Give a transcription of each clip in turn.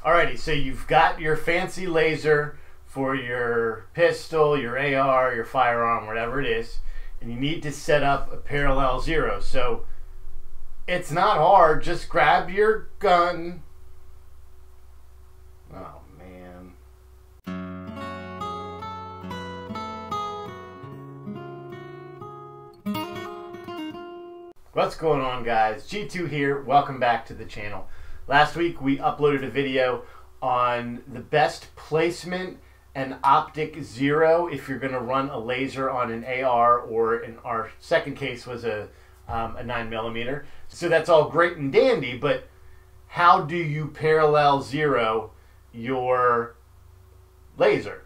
Alrighty, so you've got your fancy laser for your pistol, your AR, your firearm, whatever it is, and you need to set up a parallel zero. So it's not hard, just grab your gun. Oh man. What's going on, guys? G2 here, welcome back to the channel. Last week we uploaded a video on the best placement and optic zero if you're going to run a laser on an AR, or in our second case was a 9mm. So that's all great and dandy, but how do you parallel zero your laser,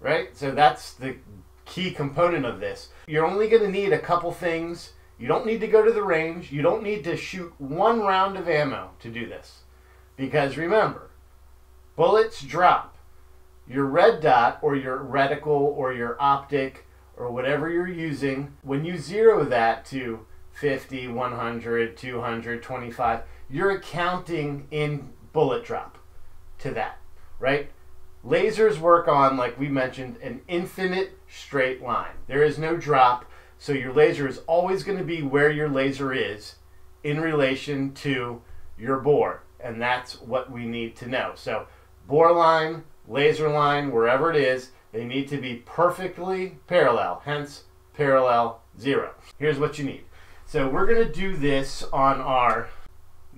right? So that's the key component of this. You're only going to need a couple things. You don't need to go to the range. You don't need to shoot one round of ammo to do this. Because remember, bullets drop. Your red dot or your reticle or your optic or whatever you're using, when you zero that to 50, 100, 200, 25, you're accounting in bullet drop to that, right? Lasers work on, like we mentioned, an infinite straight line. There is no drop. So your laser is always going to be where your laser is in relation to your bore. And that's what we need to know. So bore line, laser line, wherever it is, they need to be perfectly parallel, hence parallel zero. Here's what you need. So we're going to do this on our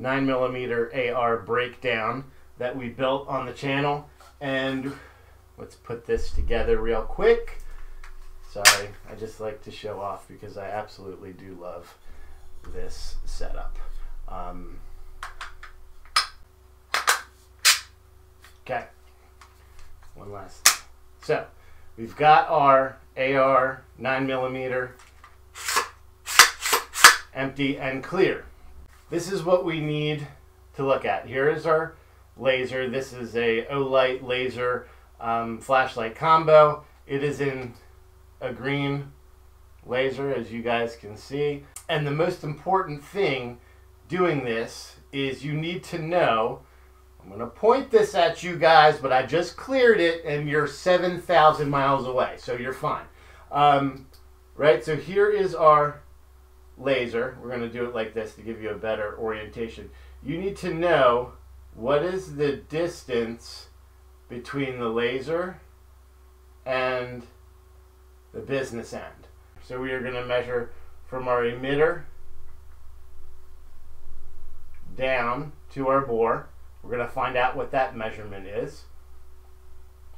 9mm AR breakdown that we built on the channel. And let's put this together real quick. Sorry, I just like to show off because I absolutely do love this setup. Okay, one last thing. So, we've got our AR 9mm empty and clear. This is what we need to look at. Here is our laser. This is a Olight laser flashlight combo. It is in a green laser, as you guys can see. And the most important thing doing this is you need to know, I'm going to point this at you guys, but I just cleared it and you're 7,000 miles away, so you're fine. Right, so here is our laser. We're going to do it like this to give you a better orientation. You need to know what is the distance between the laser and the business end. So we are going to measure from our emitter down to our bore. We're going to find out what that measurement is.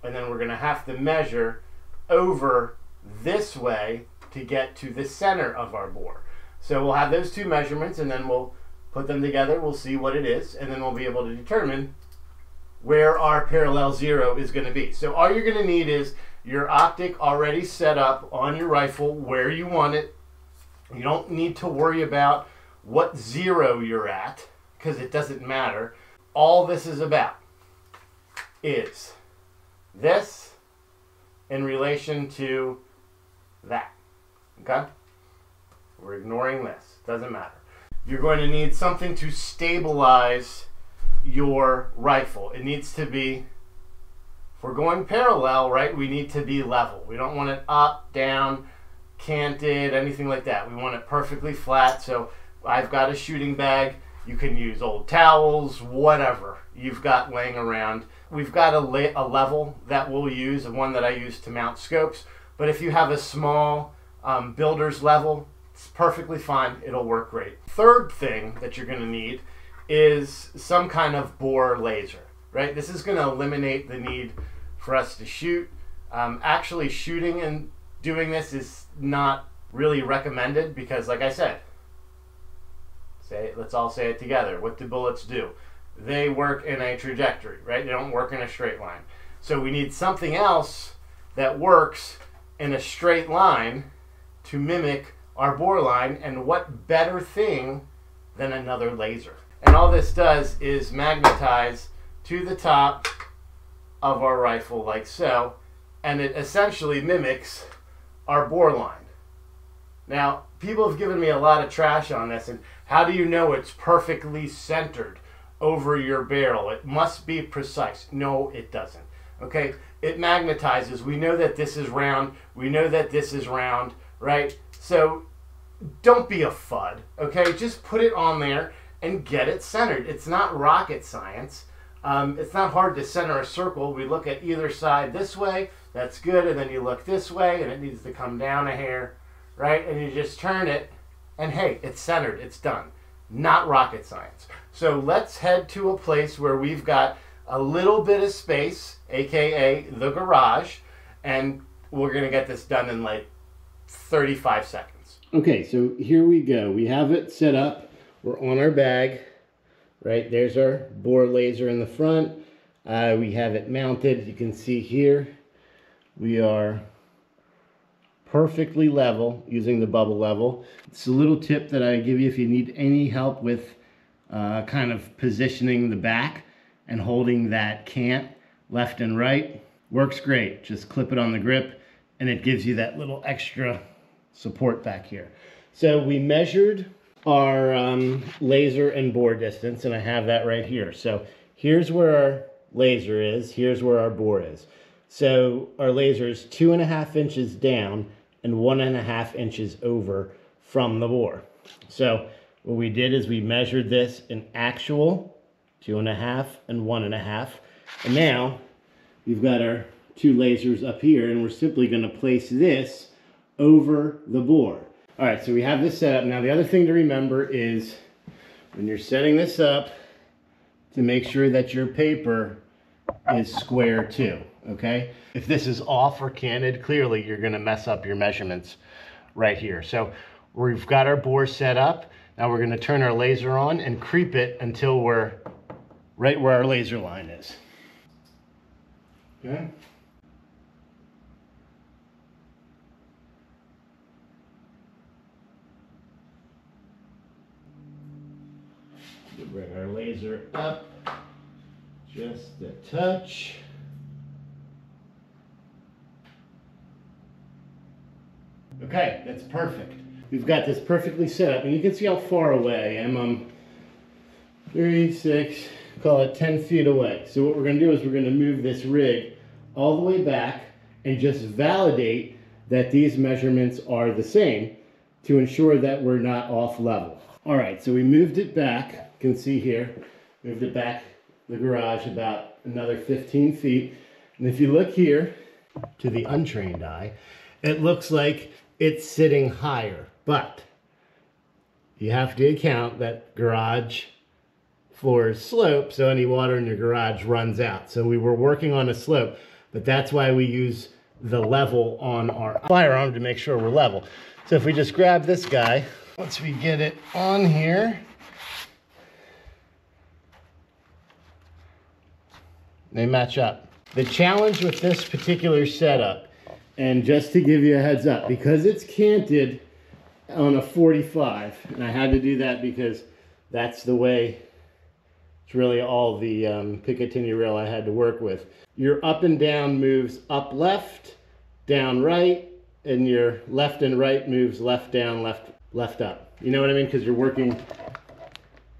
And then we're going to have to measure over this way to get to the center of our bore. So we'll have those two measurements and then we'll put them together. We'll see what it is, and then we'll be able to determine where our parallel zero is going to be. So all you're going to need is your optic already set up on your rifle where you want it. You don't need to worry about what zero you're at because it doesn't matter. All this is about is this in relation to that. Okay? We're ignoring this. Doesn't matter. You're going to need something to stabilize your rifle. It needs to be, if we're going parallel, right, we need to be level. We don't want it up, down, canted, anything like that. We want it perfectly flat. So I've got a shooting bag. You can use old towels, whatever you've got laying around. We've got a level that we'll use, one that I use to mount scopes. But if you have a small builder's level, it's perfectly fine. It'll work great. Third thing that you're going to need is some kind of bore laser, right? This is going to eliminate the need for us to shoot. Actually, shooting and doing this is not really recommended because, like I said, let's all say it together. What do bullets do? They work in a trajectory, right? They don't work in a straight line. So we need something else that works in a straight line to mimic our bore line, and what better thing than another laser? And all this does is magnetize to the top of our rifle like so, and it essentially mimics our bore line. Now, people have given me a lot of trash on this, and how do you know it's perfectly centered over your barrel. It must be precise. No, it doesn't. Okay, it magnetizes. We know that this is round. We know that this is round, right? So don't be a FUD, okay? Just put it on there and get it centered. It's not rocket science. It's not hard to center a circle. We look at either side this way, that's good, and then you look this way, and it needs to come down a hair, right? And you just turn it, and hey, it's centered, it's done. Not rocket science. So let's head to a place where we've got a little bit of space, aka the garage, and we're gonna get this done in like 35 seconds. Okay, so here we go. We have it set up. We're on our bag, right? There's our bore laser in the front. We have it mounted. You can see here, we are perfectly level using the bubble level. It's a little tip that I give you if you need any help with kind of positioning the back and holding that cant left and right. Works great. Just clip it on the grip and it gives you that little extra support back here. So we measured our laser and bore distance, and I have that right here. So here's where our laser is, here's where our bore is. So our laser is 2.5 inches down and 1.5 inches over from the bore. So what we did is we measured this in actual 2.5 and 1.5, and now we've got our two lasers up here, and we're simply going to place this over the bore. All right, so we have this set up. Now the other thing to remember is when you're setting this up, to make sure that your paper is square too, okay? If this is off or canted, clearly you're going to mess up your measurements right here. So we've got our bore set up. Now we're going to turn our laser on and creep it until we're right where our laser line is. Okay? We'll bring our laser up just a touch. Okay, that's perfect. We've got this perfectly set up, and you can see how far away I am. 3, 6, call it 10 feet away. So what we're going to do is we're going to move this rig all the way back and just validate that these measurements are the same to ensure that we're not off level. All right, so we moved it back. You can see here, moved it back the garage about another 15 feet. And if you look here to the untrained eye, it looks like it's sitting higher, but you have to account that garage floors slope, so any water in your garage runs out. So we were working on a slope, but that's why we use the level on our firearm to make sure we're level. So if we just grab this guy, once we get it on here, they match up. The challenge with this particular setup, and just to give you a heads up, because it's canted on a 45, and I had to do that because that's the way, it's really all the Picatinny rail I had to work with. Your up and down moves up left, down right, and your left and right moves left down, left up. You know what I mean? Because you're working,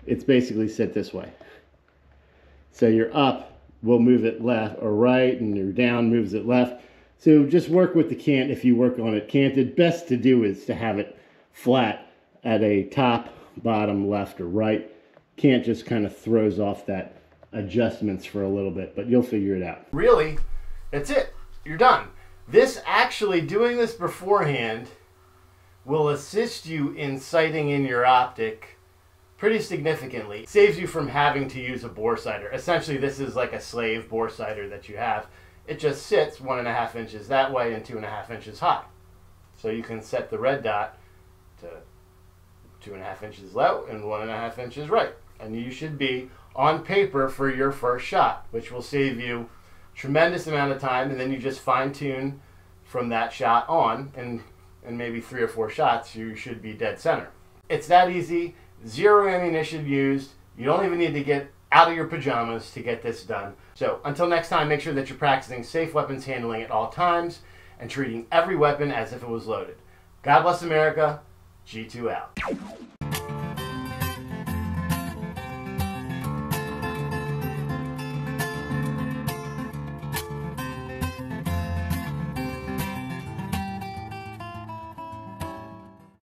it's basically set this way. So your up will move it left or right, and your down moves it left. So just work with the cant if you work on it canted. Best to do is to have it flat at a top, bottom, left, or right. Cant just kind of throws off that adjustments for a little bit, but you'll figure it out. Really, that's it. You're done. This actually, doing this beforehand, will assist you in sighting in your optic pretty significantly. It saves you from having to use a bore sighter. Essentially, this is like a slave bore sighter that you have. It just sits 1.5 inches that way and 2.5 inches high. So you can set the red dot to 2.5 inches low and 1.5 inches right. And you should be on paper for your first shot, which will save you a tremendous amount of time, and then you just fine tune from that shot on, and maybe 3 or 4 shots, you should be dead center. It's that easy, 0 ammunition used. You don't even need to get out of your pajamas to get this done. So until next time, make sure that you're practicing safe weapons handling at all times and treating every weapon as if it was loaded. God bless America. G2 out.